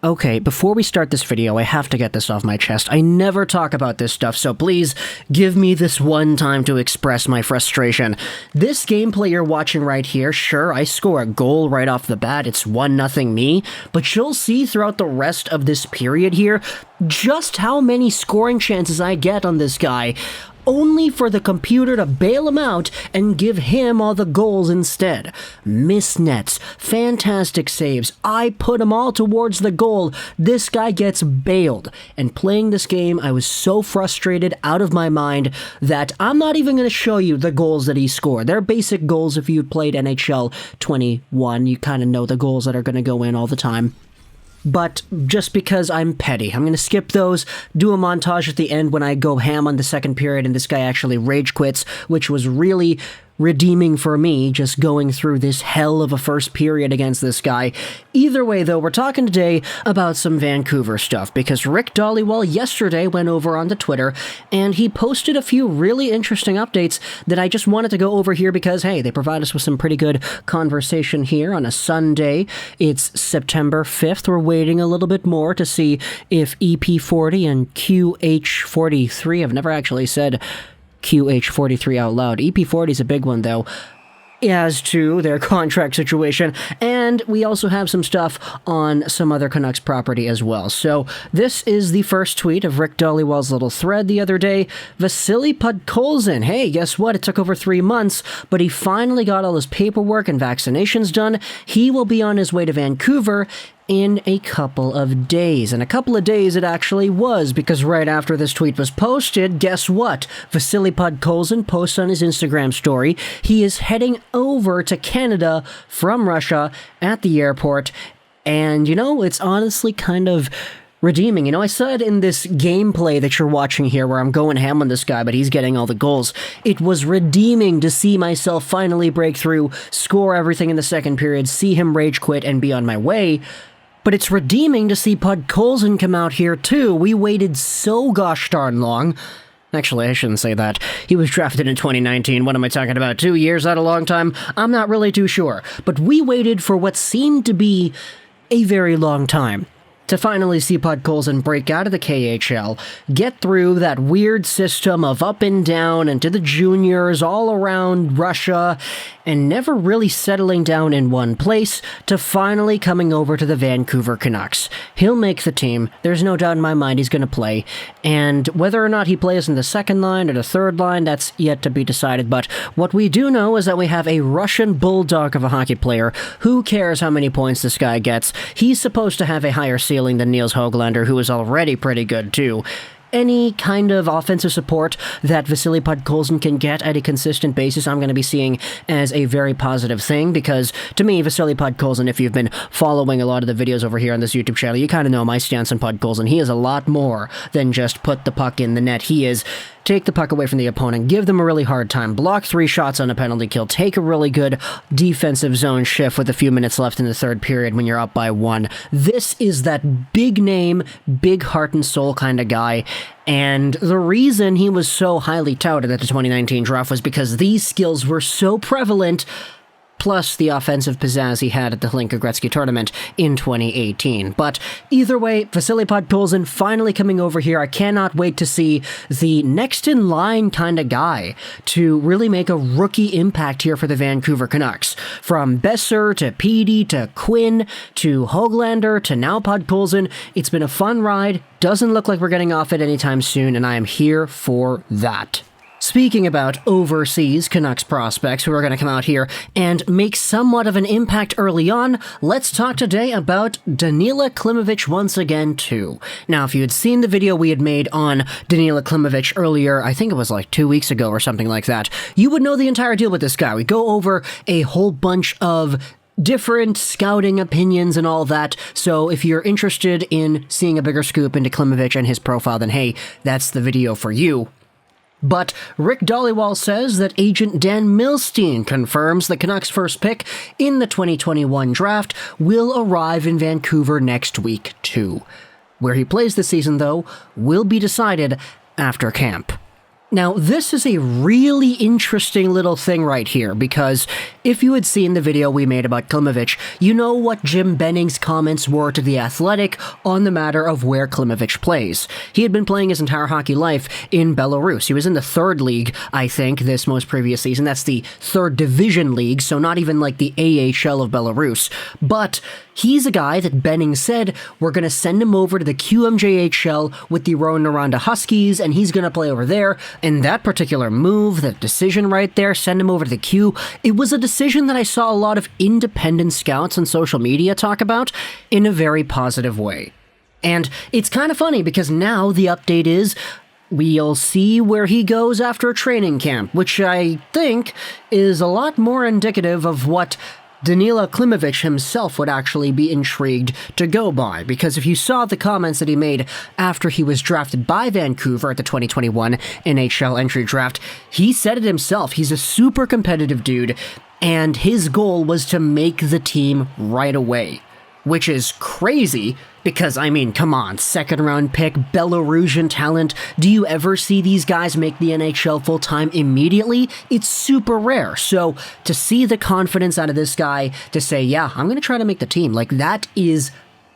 Okay, before we start this video, I have to get this off my chest. I never talk about this stuff, so please give me this one time to express my frustration. This gameplay you're watching right here, sure, I score a goal right off the bat, it's 1-0 me, but you'll see throughout the rest of this period here just how many scoring chances I get on this guy, only for the computer to bail him out and give him all the goals instead. Missed nets, fantastic saves, I put them all towards the goal, this guy gets bailed. And playing this game, I was so frustrated out of my mind that I'm not even going to show you the goals that he scored. They're basic goals. If you played NHL 21, you kind of know the goals that are going to go in all the time. But just because I'm petty, I'm going to skip those, do a montage at the end when I go ham on the second period and this guy actually rage quits, which was really redeeming for me, just going through this hell of a first period against this guy. Either way, though, we're talking today about some Vancouver stuff, because Rick Dhaliwal yesterday went over onto Twitter, and he posted a few really interesting updates that I just wanted to go over here because, hey, they provide us with some pretty good conversation here on a Sunday. It's September 5th. We're waiting a little bit more to see if EP40 and QH43, I've never actually said QH43 out loud. EP40 is a big one, though, as to their contract situation, and we also have some stuff on some other Canucks property as well. So this is the first tweet of Rick Dhaliwal's little thread the other day. Vasili Podkolzin, hey, guess what? It took over 3 months, but he finally got all his paperwork and vaccinations done. He will be on his way to Vancouver in a couple of days. And a couple of days it actually was, because right after this tweet was posted, guess what? Vasili Podkolzin posts on his Instagram story he is heading over to Canada from Russia at the airport. And, you know, it's honestly kind of redeeming. You know, I said in this gameplay that you're watching here where I'm going ham on this guy, but he's getting all the goals, it was redeeming to see myself finally break through, score everything in the second period, see him rage quit, and be on my way. But it's redeeming to see Podkolzin come out here too. We waited so gosh darn long. Actually, I shouldn't say that. He was drafted in 2019. What am I talking about? 2 years? That a long time? I'm not really too sure. But we waited for what seemed to be a very long time to finally see Podkolzin break out of the KHL, get through that weird system of up and down and to the juniors all around Russia, and never really settling down in one place, to finally coming over to the Vancouver Canucks. He'll make the team. There's no doubt in my mind he's going to play, and whether or not he plays in the second line or the third line, that's yet to be decided. But what we do know is that we have a Russian bulldog of a hockey player. Who cares how many points this guy gets? He's supposed to have a higher ceiling than Nils Höglander, who is already pretty good too. Any kind of offensive support that Vasili Podkolzin can get at a consistent basis, I'm going to be seeing as a very positive thing, because to me, Vasili Podkolzin, if you've been following a lot of the videos over here on this YouTube channel, you kind of know my stance on Podkolzin. He is a lot more than just put the puck in the net. He is take the puck away from the opponent, give them a really hard time, block 3 shots on a penalty kill, take a really good defensive zone shift with a few minutes left in the third period when you're up by 1. This is that big name, big heart and soul kind of guy. And the reason he was so highly touted at the 2019 draft was because these skills were so prevalent, plus the offensive pizzazz he had at the Hlinka Gretzky tournament in 2018. But either way, Vasili Podkolzin finally coming over here. I cannot wait to see the next-in-line kind of guy to really make a rookie impact here for the Vancouver Canucks. From Besser to Petey to Quinn to Höglander to now Podkolzin, it's been a fun ride. Doesn't look like we're getting off it anytime soon, and I am here for that. Speaking about overseas Canucks prospects who are going to come out here and make somewhat of an impact early on, let's talk today about Danila Klimovich once again too. Now, if you had seen the video we had made on Danila Klimovich earlier, I think it was like 2 weeks ago or something like that, you would know the entire deal with this guy. We go over a whole bunch of different scouting opinions and all that, so if you're interested in seeing a bigger scoop into Klimovich and his profile, then hey, that's the video for you. But Rick Dhaliwal says that agent Dan Milstein confirms the Canucks' first pick in the 2021 draft will arrive in Vancouver next week, too. Where he plays this season, though, will be decided after camp. Now, this is a really interesting little thing right here, because if you had seen the video we made about Klimovich, you know what Jim Benning's comments were to The Athletic on the matter of where Klimovich plays. He had been playing his entire hockey life in Belarus. He was in the 3rd league, I think, this most previous season. That's the 3rd division league, so not even like the AHL of Belarus. But he's a guy that Benning said, we're going to send him over to the QMJHL with the Rouyn-Noranda Huskies, and he's going to play over there. And that particular move, that decision right there, send him over to the Q, it was a decision that I saw a lot of independent scouts on social media talk about in a very positive way. And it's kind of funny because now the update is we'll see where he goes after a training camp, which I think is a lot more indicative of what Danila Klimovich himself would actually be intrigued to go by, because if you saw the comments that he made after he was drafted by Vancouver at the 2021 NHL Entry Draft, he said it himself. He's a super competitive dude, and his goal was to make the team right away. Which is crazy, because, I mean, come on, 2nd-round pick, Belarusian talent. Do you ever see these guys make the NHL full-time immediately? It's super rare. So, to see the confidence out of this guy to say, yeah, I'm going to try to make the team, like, that is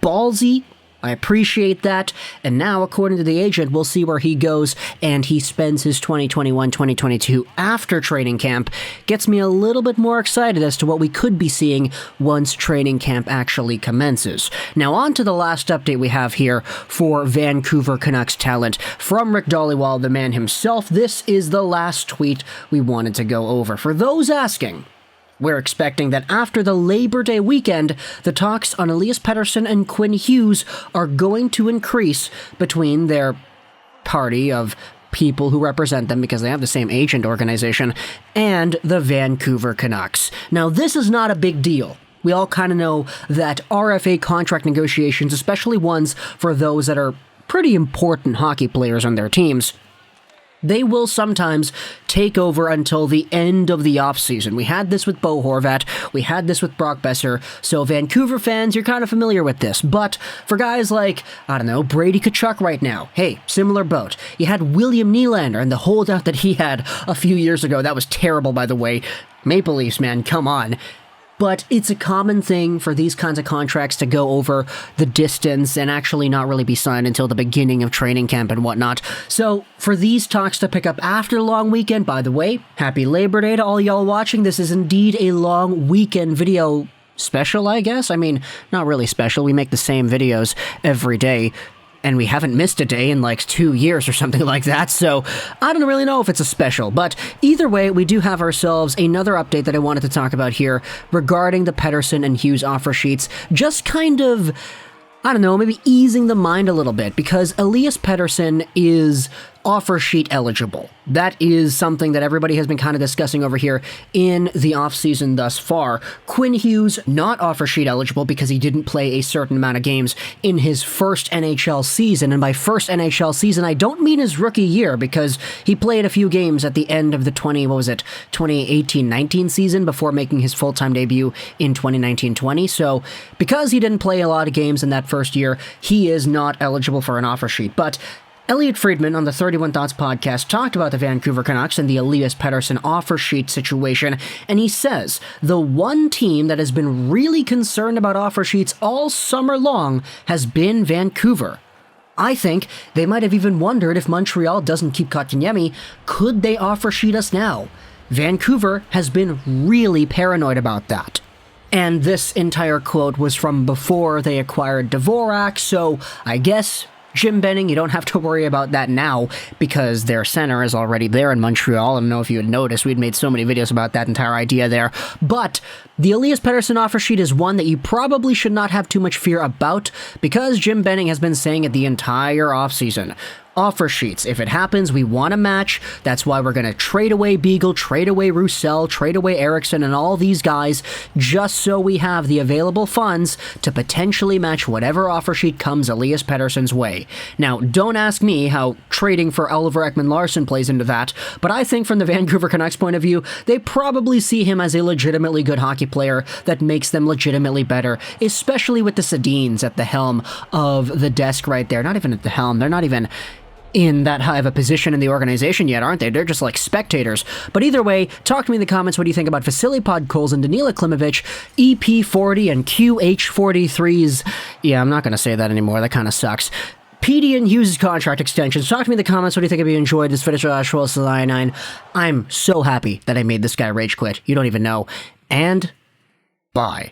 ballsy. I appreciate that, and now, according to the agent, we'll see where he goes, and he spends his 2021-2022 after training camp. Gets me a little bit more excited as to what we could be seeing once training camp actually commences. Now, on to the last update we have here for Vancouver Canucks talent. From Rick Dhaliwal, the man himself, this is the last tweet we wanted to go over. For those asking, we're expecting that after the Labor Day weekend, the talks on Elias Pettersson and Quinn Hughes are going to increase between their party of people who represent them because they have the same agent organization and the Vancouver Canucks. Now, this is not a big deal. We all kind of know that RFA contract negotiations, especially ones for those that are pretty important hockey players on their teams, they will sometimes take over until the end of the offseason. We had this with Bo Horvat. We had this with Brock Besser. So Vancouver fans, you're kind of familiar with this. But for guys like, I don't know, Brady Tkachuk right now, hey, similar boat. You had William Nylander and the holdout that he had a few years ago. That was terrible, by the way. Maple Leafs, man, come on. But it's a common thing for these kinds of contracts to go over the distance and actually not really be signed until the beginning of training camp and whatnot. So for these talks to pick up after the long weekend, by the way, happy Labor Day to all y'all watching. This is indeed a long weekend video special, I guess. I mean, not really special. We make the same videos every day, and we haven't missed a day in like 2 years or something like that, so I don't really know if it's a special, but either way, we do have ourselves another update that I wanted to talk about here regarding the Pettersson and Hughes offer sheets, just kind of, I don't know, maybe easing the mind a little bit, because Elias Pettersson is offer sheet eligible. That is something that everybody has been kind of discussing over here in the offseason thus far. Quinn Hughes, not offer sheet eligible because he didn't play a certain amount of games in his first NHL season. And by first NHL season, I don't mean his rookie year, because he played a few games at the end of the 2018-19 season before making his full-time debut in 2019-20. So because he didn't play a lot of games in that first year, he is not eligible for an offer sheet. But Elliot Friedman on the 31 Thoughts podcast talked about the Vancouver Canucks and the Elias Pettersson offer sheet situation, and he says the one team that has been really concerned about offer sheets all summer long has been Vancouver. I think they might have even wondered if Montreal doesn't keep Kotkaniemi, could they offer sheet us now? Vancouver has been really paranoid about that. And this entire quote was from before they acquired Dvorak, so I guess Jim Benning, you don't have to worry about that now because their center is already there in Montreal. I don't know if you had noticed, we'd made so many videos about that entire idea there. But the Elias Pettersson offer sheet is one that you probably should not have too much fear about because Jim Benning has been saying it the entire offseason. Offer sheets. If it happens, we want a match. That's why we're going to trade away Beagle, trade away Roussel, trade away Eriksson, and all these guys, just so we have the available funds to potentially match whatever offer sheet comes Elias Pettersson's way. Now, don't ask me how trading for Oliver Ekman-Larsson plays into that, but I think from the Vancouver Canucks point of view, they probably see him as a legitimately good hockey player that makes them legitimately better, especially with the Sedins at the helm of the desk right there. Not even at the helm. They're not even in that high of a position in the organization yet, aren't they? They're just like spectators. But either way, talk to me in the comments. What do you think about Vasili Podkolzin, Danila, Klimovich, EP40, and QH43s? Yeah, I'm not going to say that anymore. That kind of sucks. PD and Hughes' contract extensions. Talk to me in the comments. What do you think? If you enjoyed this footage of Cyanine, I'm so happy that I made this guy rage quit. You don't even know. And bye.